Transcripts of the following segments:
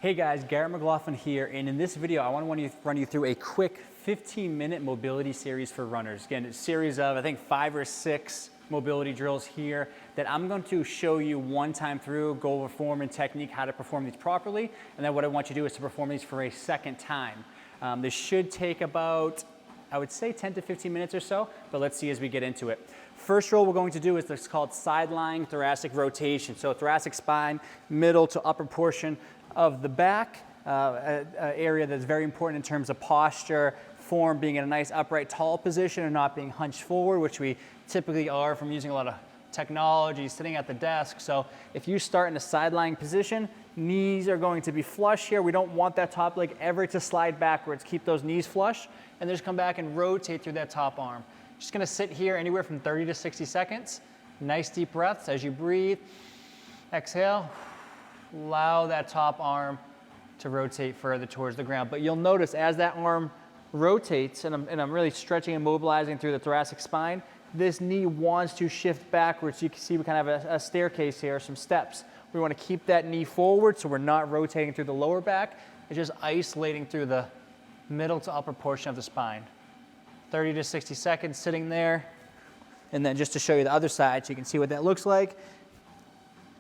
Hey guys, Garrett McLaughlin here, and in this video I want to run you through a quick 15-minute mobility series for runners. Again, it's a series of I think 5 or 6 mobility drills here that I'm going to show you one time through, go over form and technique, how to perform these properly, and then what I want you to do is to perform these for a second time. This should take about, I would say 10 to 15 minutes or so, but let's see as we get into it. First drill we're going to do is this called sideline thoracic rotation. So thoracic spine, middle to upper portion of the back, an area that's very important in terms of posture, form, being in a nice upright tall position and not being hunched forward, which we typically are from using a lot of technology, sitting at the desk. So if you start in a sideline position, knees are going to be flush here. We don't want that top leg ever to slide backwards. Keep those knees flush and then just come back and rotate through that top arm. Just gonna sit here anywhere from 30 to 60 seconds. Nice deep breaths as you breathe. Exhale. Allow that top arm to rotate further towards the ground. But you'll notice as that arm rotates, and I'm really stretching and mobilizing through the thoracic spine, this knee wants to shift backwards. You can see we kind of have a staircase here, some steps. We want to keep that knee forward so we're not rotating through the lower back. It's just isolating through the middle to upper portion of the spine. 30 to 60 seconds sitting there. And then just to show you the other side so you can see what that looks like.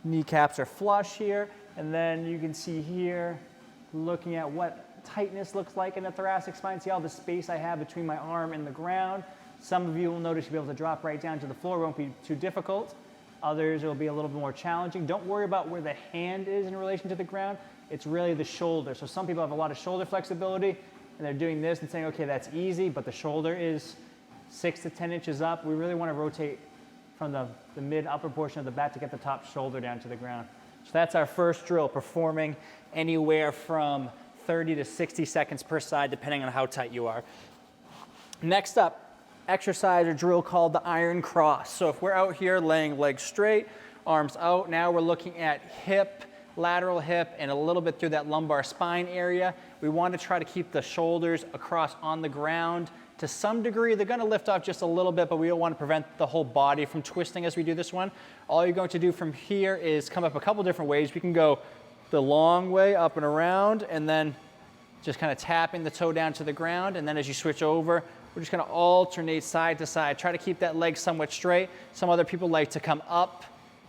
Kneecaps are flush here. And then you can see here, looking at what tightness looks like in the thoracic spine. See all the space I have between my arm and the ground. Some of you will notice you'll be able to drop right down to the floor. It won't be too difficult. Others, it will be a little bit more challenging. Don't worry about where the hand is in relation to the ground. It's really the shoulder. So some people have a lot of shoulder flexibility, and they're doing this and saying, okay, that's easy, but the shoulder is 6 to 10 inches up. We really want to rotate from the mid-upper portion of the back to get the top shoulder down to the ground. So that's our first drill, performing anywhere from 30 to 60 seconds per side, depending on how tight you are. Next up, exercise or drill called the iron cross. So if we're out here laying legs straight, arms out, now we're looking at hip, lateral hip, and a little bit through that lumbar spine area. We want to try to keep the shoulders across on the ground. To some degree, they're going to lift off just a little bit, but we don't want to prevent the whole body from twisting as we do this one. All you're going to do from here is come up a couple different ways. We can go the long way up and around, and then just kind of tapping the toe down to the ground. And then as you switch over, we're just going to alternate side to side. Try to keep that leg somewhat straight. Some other people like to come up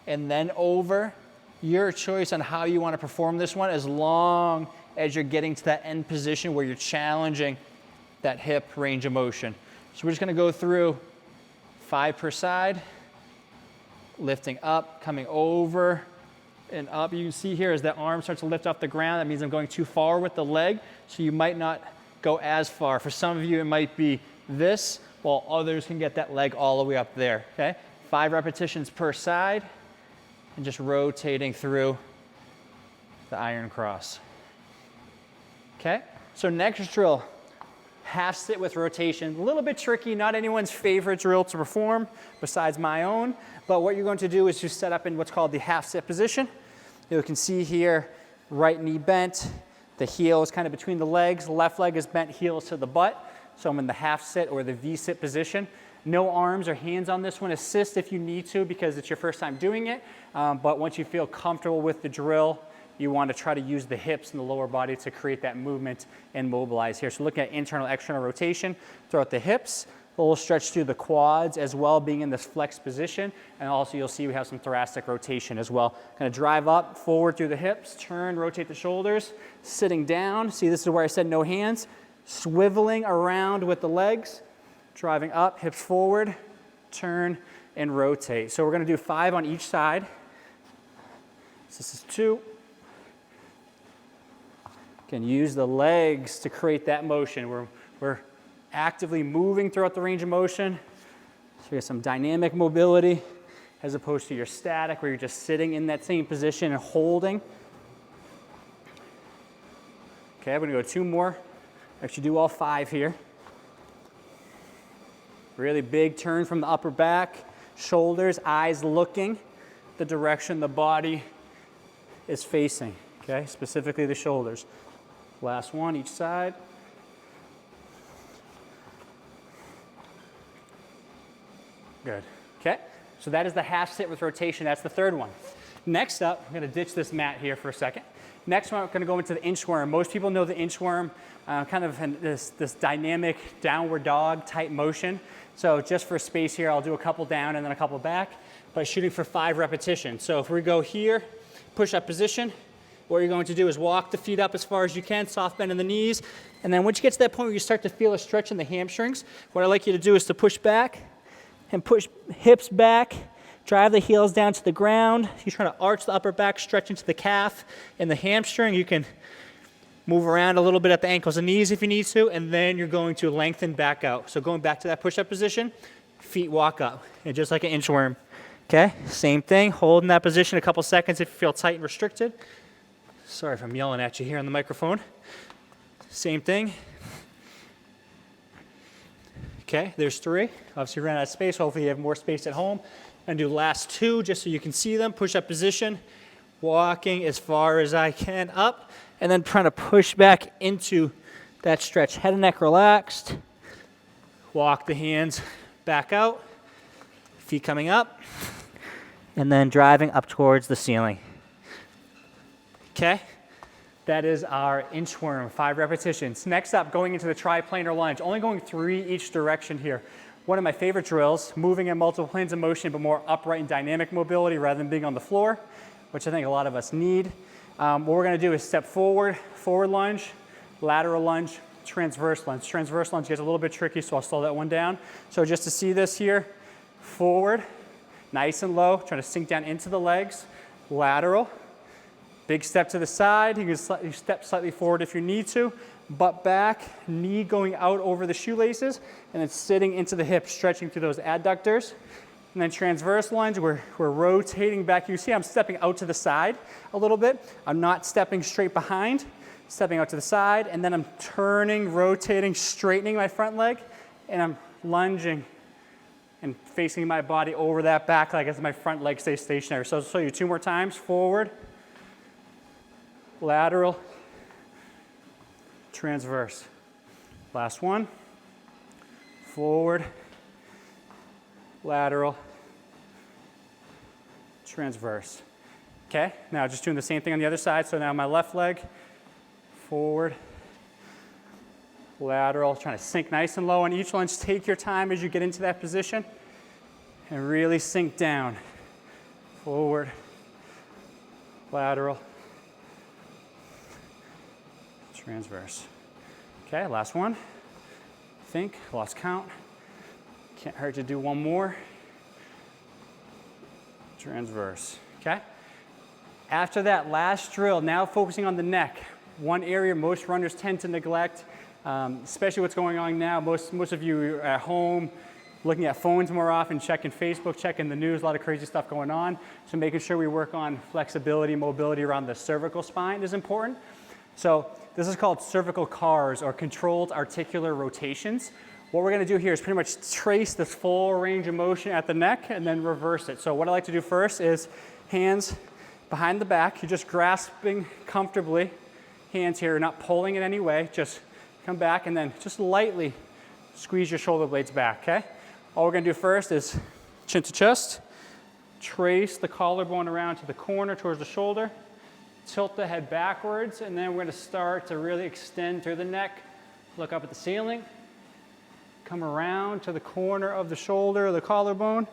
and then over. Your choice on how you want to perform this one, as long as you're getting to that end position where you're challenging that hip range of motion. So we're just gonna go through 5 per side, lifting up, coming over and up. You can see here as that arm starts to lift off the ground, that means I'm going too far with the leg, so you might not go as far. For some of you, it might be this, while others can get that leg all the way up there, okay? 5 repetitions per side, and just rotating through the iron cross. Okay, so next drill, half sit with rotation. A little bit tricky, not anyone's favorite drill to perform besides my own, but what you're going to do is just set up in what's called the half sit position. You can see here, right knee bent, the heel is kind of between the legs, left leg is bent, heel is to the butt. So I'm in the half sit or the V sit position. No arms or hands on this one. Assist if you need to because it's your first time doing it, but once you feel comfortable with the drill, you want to try to use the hips and the lower body to create that movement and mobilize here. So looking at internal, external rotation throughout the hips, a little stretch through the quads as well, being in this flex position. And also you'll see we have some thoracic rotation as well. Kind of drive up, forward through the hips, turn, rotate the shoulders, sitting down. See, this is where I said no hands. Swiveling around with the legs, driving up, hips forward, turn, and rotate. So we're going to do 5 on each side. So this is 2. Can use the legs to create that motion. We're actively moving throughout the range of motion. So you have some dynamic mobility as opposed to your static where you're just sitting in that same position and holding. Okay, I'm gonna go 2 more. Actually do all 5 here. Really big turn from the upper back, shoulders, eyes looking the direction the body is facing, okay? Specifically the shoulders. Last one, each side. Good, okay? So that is the half sit with rotation. That's the third one. Next up, I'm gonna ditch this mat here for a second. Next, we're gonna go into the inchworm. Most people know the inchworm, kind of this dynamic downward dog type motion. So just for space here, I'll do a couple down and then a couple back, but shooting for 5 repetitions. So if we go here, push-up position, what you're going to do is walk the feet up as far as you can, soft bend in the knees, and then once you get to that point where you start to feel a stretch in the hamstrings, what I'd like you to do is to push back and push hips back, drive the heels down to the ground. You're trying to arch the upper back, stretch into the calf and the hamstring. You can move around a little bit at the ankles and knees if you need to, and then you're going to lengthen back out. So going back to that push-up position, feet walk up, and just like an inchworm. Okay, same thing, holding that position a couple seconds if you feel tight and restricted. Sorry if I'm yelling at you here on the microphone. Same thing. Okay, there's 3. Obviously ran out of space, hopefully you have more space at home. And do the last 2 just so you can see them. Push-up position, walking as far as I can up, and then trying to push back into that stretch. Head and neck relaxed. Walk the hands back out, feet coming up, and then driving up towards the ceiling. Okay, that is our inchworm, 5 repetitions. Next up, going into the tri-planar lunge, only going 3 each direction here. One of my favorite drills, moving in multiple planes of motion, but more upright and dynamic mobility rather than being on the floor, which I think a lot of us need. What we're gonna do is step forward, forward lunge, lateral lunge, transverse lunge. Transverse lunge gets a little bit tricky, so I'll slow that one down. So just to see this here, forward, nice and low, trying to sink down into the legs, lateral, big step to the side. You can step slightly forward if you need to, butt back, knee going out over the shoelaces, and then sitting into the hips, stretching through those adductors. And then transverse lunge, we're rotating back. You see I'm stepping out to the side a little bit. I'm not stepping straight behind, stepping out to the side, and then I'm turning, rotating, straightening my front leg, and I'm lunging and facing my body over that back leg as my front leg stays stationary. So I'll show you 2 more times. Forward, lateral, transverse. Last one. Forward, lateral, transverse. Okay, now just doing the same thing on the other side. So now my left leg, forward, lateral, trying to sink nice and low on each lunge. Take your time as you get into that position and really sink down. Forward, lateral, transverse. Okay, last one. Think, lost count. Can't hurt to do one more. Transverse, okay? After that last drill, now focusing on the neck. One area most runners tend to neglect, especially what's going on now. Most of you are at home, looking at phones more often, checking Facebook, checking the news, a lot of crazy stuff going on. So making sure we work on flexibility, mobility around the cervical spine is important. So this is called cervical CARs, or controlled articular rotations. What we're gonna do here is pretty much trace this full range of motion at the neck and then reverse it. So what I like to do first is hands behind the back. You're just grasping comfortably, hands here, not pulling in any way. Just come back and then just lightly squeeze your shoulder blades back, okay? All we're gonna do first is chin to chest, trace the collarbone around to the corner towards the shoulder, tilt the head backwards, and then we're gonna start to really extend through the neck, look up at the ceiling, come around to the corner of the shoulder or the collarbone,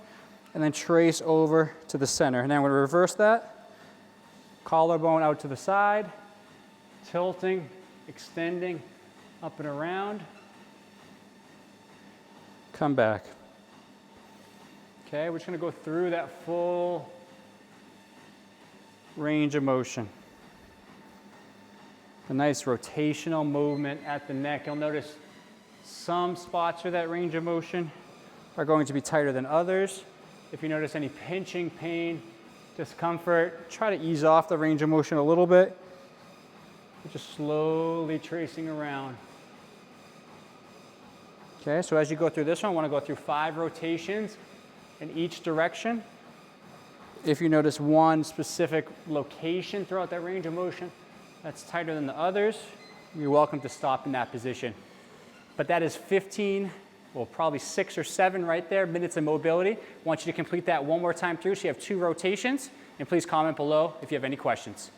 and then trace over to the center. And then we're gonna reverse that, collarbone out to the side, tilting, extending, up and around, come back. Okay, we're just gonna go through that full range of motion. A nice rotational movement at the neck. You'll notice some spots for that range of motion are going to be tighter than others. If you notice any pinching, pain, discomfort, try to ease off the range of motion a little bit. Just slowly tracing around. Okay, so as you go through this one, I want to go through 5 rotations in each direction. If you notice one specific location throughout that range of motion that's tighter than the others, you're welcome to stop in that position. But that is 15, well, probably 6 or 7 right there, minutes of mobility. I want you to complete that one more time through so you have 2 rotations. And please comment below if you have any questions.